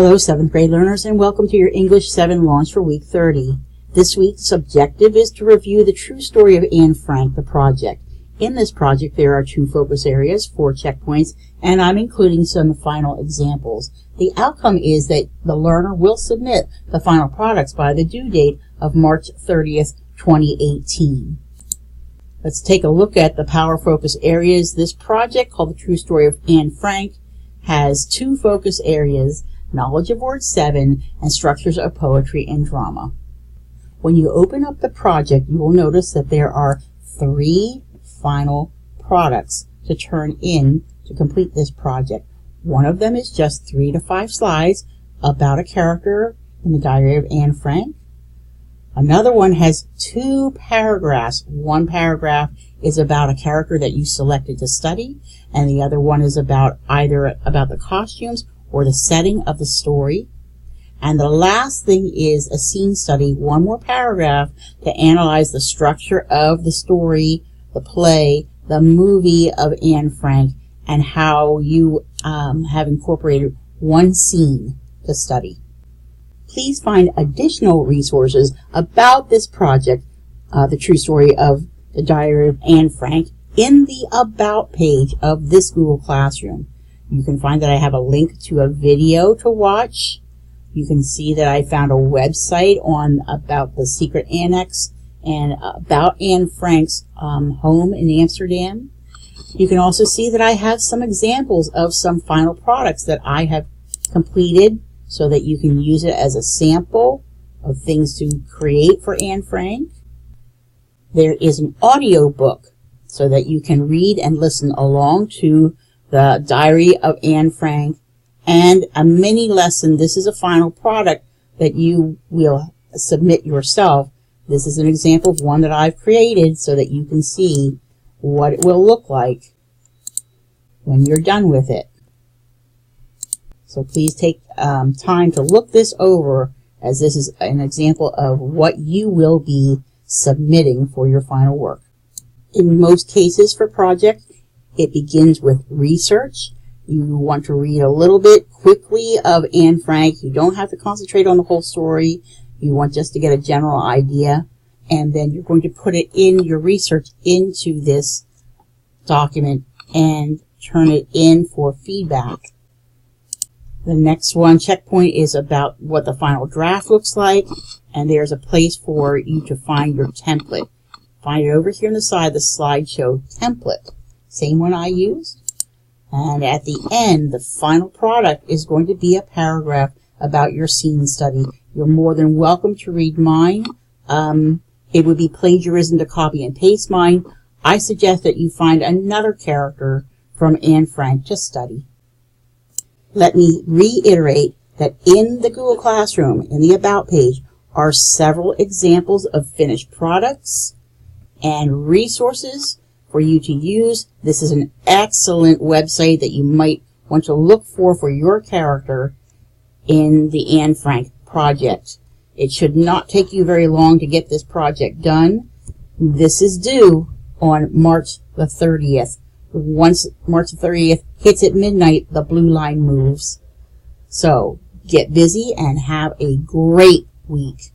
Hello 7th grade learners, and welcome to your English 7 launch for week 30. This week's objective is to review the true story of Anne Frank, the project. In this project there are 2 focus areas, 4 checkpoints, and I'm including some final examples. The outcome is that the learner will submit the final products by the due date of March 30th, 2018. Let's take a look at the power focus areas. This project, called The True Story of Anne Frank, has 2 focus areas: knowledge of word 7 and structures of poetry and drama. When you open up the project, you will notice that there are 3 final products to turn in to complete this project. One of them is just 3 to 5 slides about a character in the diary of Anne Frank. Another one has 2 paragraphs. One paragraph is about a character that you selected to study, and the other one is about either about the costumes or the setting of the story. And the last thing is a scene study, 1 more paragraph to analyze the structure of the story, the play, the movie of Anne Frank, and how you have incorporated 1 scene to study. Please find additional resources about this project, The True Story of the Diary of Anne Frank, in the About page of this Google Classroom. You can find that I have a link to a video to watch. You can see that I found a website on about the secret annex and about Anne Frank's home in Amsterdam. You can also see that I have some examples of some final products that I have completed so that you can use it as a sample of things to create for Anne Frank. There is an audio book so that you can read and listen along to the Diary of Anne Frank, and a mini lesson. This is a final product that you will submit yourself. This is an example of one that I've created so that you can see what it will look like when you're done with it. So please take time to look this over, as this is an example of what you will be submitting for your final work. In most cases for projects, it begins with research. You want to read a little bit quickly of Anne Frank. You don't have to concentrate on the whole story. You want just to get a general idea. And then you're going to put it in your research into this document and turn it in for feedback. The next one, checkpoint, is about what the final draft looks like. And there's a place for you to find your template. Find it over here on the side, the slideshow template. Same one I used. And at the end, the final product is going to be a paragraph about your scene study. You're more than welcome to read mine. It would be plagiarism to copy and paste mine. I suggest that you find another character from Anne Frank to study. Let me reiterate that in the Google Classroom, in the About page, are several examples of finished products and resources for you to use. This is an excellent website that you might want to look for your character in the Anne Frank project. It should not take you very long to get this project done. This is due on March the 30th. Once March the 30th hits at midnight, the blue line moves. So get busy and have a great week.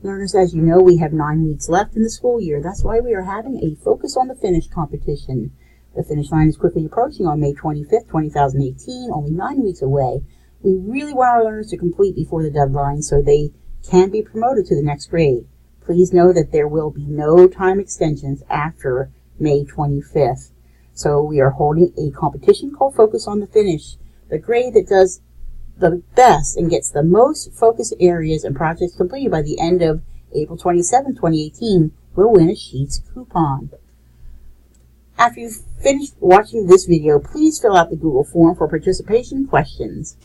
Learners, as you know, we have 9 weeks left in the school year. That's why we are having a Focus on the Finish competition. The finish line is quickly approaching on May 25th, 2018, only 9 weeks away. We really want our learners to complete before the deadline so they can be promoted to the next grade. Please know that there will be no time extensions after May 25th. So we are holding a competition called Focus on the Finish. The grade that does the best and gets the most focus areas and projects completed by the end of April 27, 2018 will win a Sheets coupon. After you've finished watching this video, please fill out the Google form for participation questions.